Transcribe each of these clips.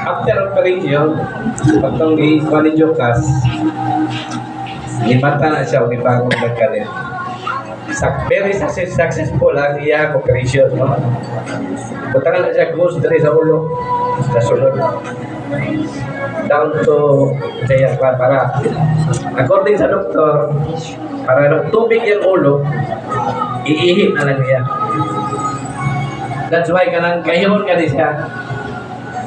After operation, patong i-quality kas, limata na siya, ibagong nagkalit. Very successful ang iyang operation, no? Butangan na siya goes dari sa ulo, sa sulod. Down to kaya para according sa doktor, para ng tubig yung ulo, iihip na lang niya. That's why kanang kahihon ka di siya.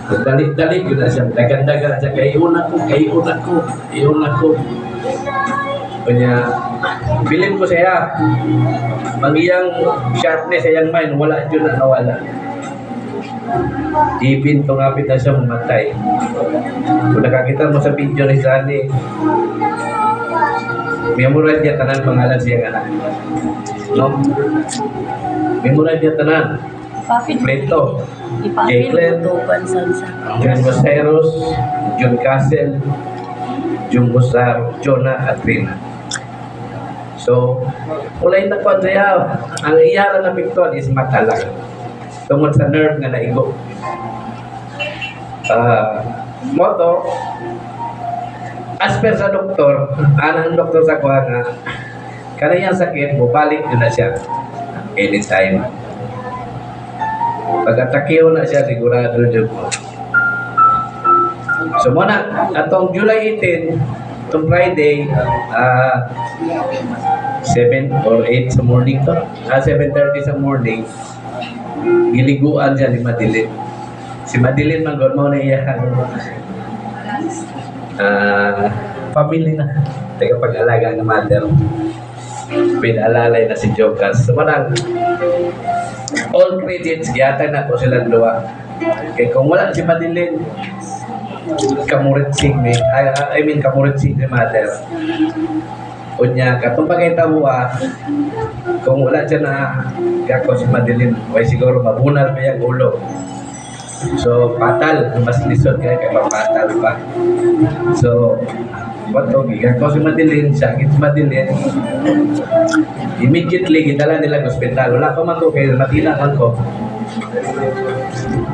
Dalik-dalik yun na siya. Dagan-dagan na siya. Kahihon ako. Kanya, bilin ko siya. Magiyang sharpness sa iyang mind, wala yun na nawala. Even kung kapit na siya mamatay. Kung nakakita mo sa video ni Sani, memorize niya tanan pangalan siyang anak. No? Memorize niya tanan. Preto, Jacqueline, John Boseros, John Castle, John Bosar, Jonah at Rina. So, ulay na po siya. Ang iyaran na picture is mata lang. Tungod sa nerve nga naigo. Moto, as per sa doktor, anang doktor sa kuha nga, kanayang sakit, bubalik yun na siya anytime. Pag-atakiyo na siya, sigurado dyan po. So muna, atong July 18, itong Friday, 7 or 8 sa morning to, 7:30 sa morning, giliguan siya ni Madeline. Si Madeline manggol mo na iya, family na, taga pag-alaga ng mother. Pinalalay na si Jokas. So muna, all credits, giyatan na po silang dua. Okay, kung wala si Madeline, kamuritsing ni, kamuritsing ni mother. Unya, katong pagkitawa, kung wala siya na gako si Madeline, ay siguro mabunal pa yung ulo. So, fatal, mas lisod kaya kay papatal pa. So, bato, gako si Madeline, sakit si Madeline, immediately, gitala nila ng ospital. Wala pa man ko, kaya matinakan ko.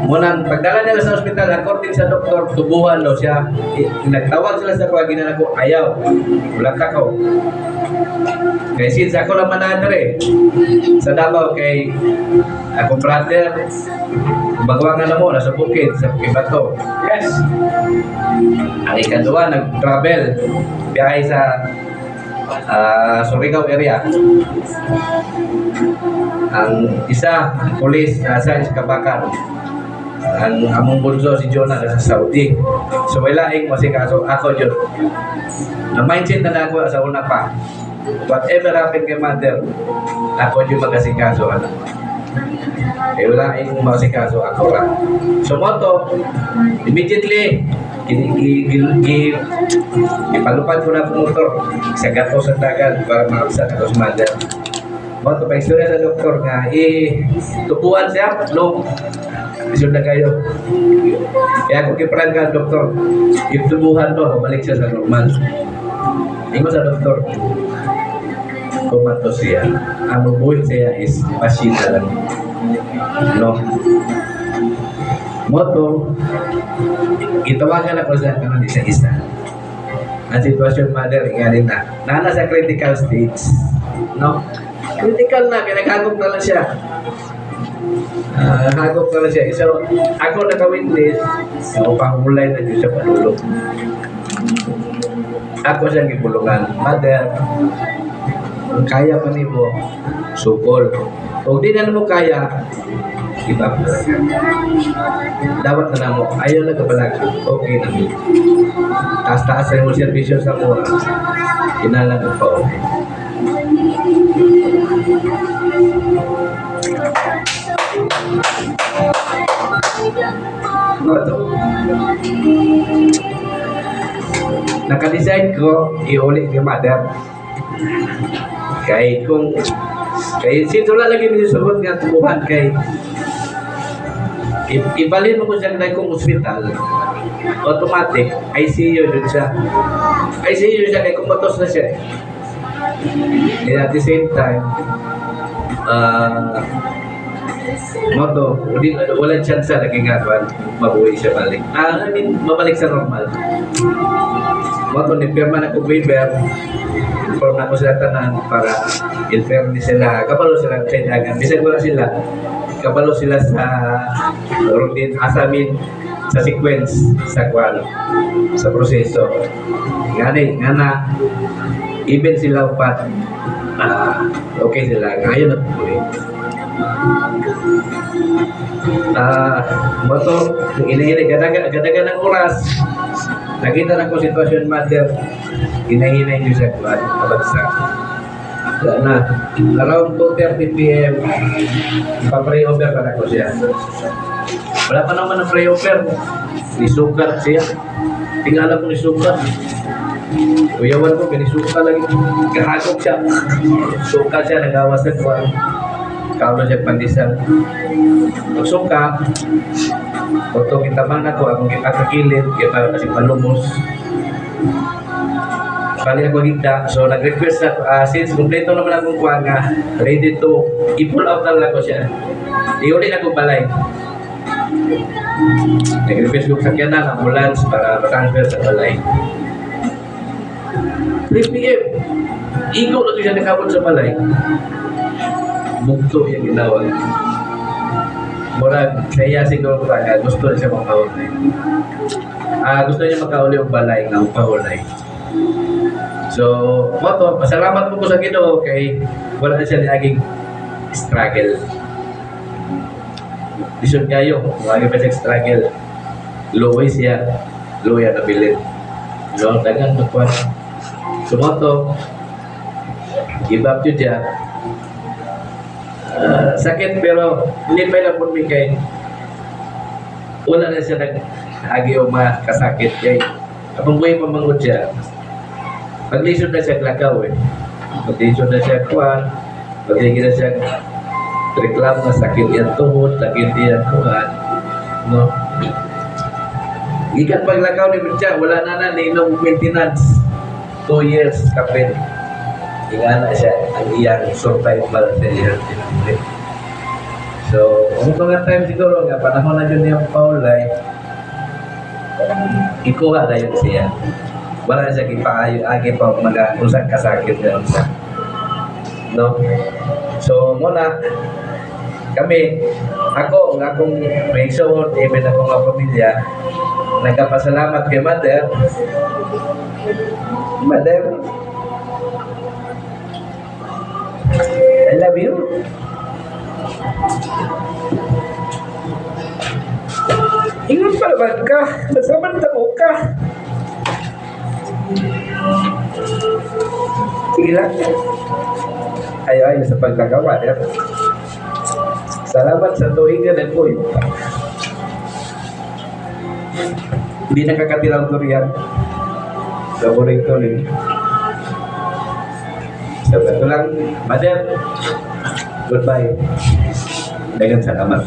Munang pagdala nila sa ospital, according sa doktor, tubuhan daw siya. Nagtawag sila sa kuha, ginala ko, ayaw. Wala ka ko. Kaya since ako lang manadre, sa Davao kay akong brother, bagwangan na mo, nasa bukid, sa Kibato. Yes. Ang ikaduwa, nag-travel, biyahe sa Surigao area. Ang isa, police, nasa Iskabakan. Ang among bunso si Jonah nasa Saudi. So walaing masikaso ako yun. Na mindset na ako sa una pa. Whatever happened kay mother, ako yung magasikaso. Eh walaing masikaso ako lang. So moto, immediately ipalupad ko na ang motor sa gato sa dagat para makapsat ako sa mother. Moto, pa istorya sa doktor nga, tupuan siya, no? Isip na kayo. Kaya kung kiparan ka, doktor, yung tubuhan mo, balik siya sa normal. Ingo sa doktor, kumato siya. Ang buhay siya is pasita lang. No? Moto, itawagan ako sa kanan isa-isa. Ang sitwasyon, mother, inganin na. Nana sa critical stage. No? Critical na, pinag-agok na lang siya. Hagok na lang siya. So, ako naka-witness, pangulay na siya sa panulog. Ako siyang gipulungan. Mother, kaya pa ni mo, sukol. Kung di na mo kaya, iba po. Dapat na mo, ayaw na kapalag. Okay na mo. Taas-taas sa yung servisyo sa mura. Inalang pa okay. Naka-decide ko iulit kay mother. Kay since wala lagi minisugod nga tubuhan kay ibalin mo ko siya na kong hospital, automatic ICU dun siya. ICU siya kay kumatos na siya. And at the same time, Moto, wala chance na naging mabuhay siya balik. I mean, mabalik sa normal. Moto, nipirma na kong waiver. Inform na ko sila tanan para in-fairness sila. Kapalo sila kailangan. Bisag wala sila. Kapalo sila sa routine, asamin sa sequence, sa kwan, sa proseso. Nga na, even sila upat, okay sila. Ngayon na tuloy. Moto, ini gadaga ng oras. Nakita na ko sitwasyon matter. Hinahinay nyo siya kuhan, kabagsak. Na, around 2:30 p.m. pa-pray over pa na ko siya. Wala pa naman ang pray over. Nisukar siya. Tingala ko nisukar. Uyawan ko, pinisuka lagi. Kahagok siya. Suka siya, nagawas na kuhan. Kaulo siya pandisal. Pagsuka, oto kita mana ko, akong kita kakilid, kita kasi palumos. Kali ako higda, so nag-request na, since kompleto naman akong kuha nga, ready to i-pull out lang ako siya. Iuli na akong balay. Nag-request ko sakyan ng ambulance para transfer sa balay. 3 p.m. Ikaw na ito siya nakabot sa balay. Bugto yung ginawa. Murag, kaya siguro ko kaya, gusto na siya makahulay. Gusto niya makahuli yung balay nga makahulay. So, moto, pasalamat po sa Ginoo kay wala na siya naging struggle. Lisod kayo, wala pa siya struggle. Luwi siya, luwi na bilit. So, dagan magkuhan. So, moto, give up yun siya. Sakit pero hindi pa lang po kay wala na siya nag-agi o makasakit kay kapag buhay pa mangod siya. Paglisod na siya klakaw paglisod na siya kuhan, pagligid na siya reklamo na sakit yan tuhod, sakit yan kuhan, no? Ikan paglakaw ni Mircha, wala na inong maintenance 2 years kapit. Inga na siya ang iyang survival sa iyang tinamuli. So, kung mga time siguro nga, panahon na yun yung paulay, ikuha na yun siya. Wala na siya agi pa mag-usang kasakit na yun siya. No? So, muna, kami, ako, ang akong may suot, even akong mga pamilya, nagkapasalamat kay Mother. Mother, I love you. Ingat pala ka, masamantamo ka. Sige lang. Ayaw sa pagkagawa. Salamat sa tuwingan at po. Hindi nakakatilang turiyan. Laborito rin. So, ito lang. Mother, goodbye. Dagan salamat.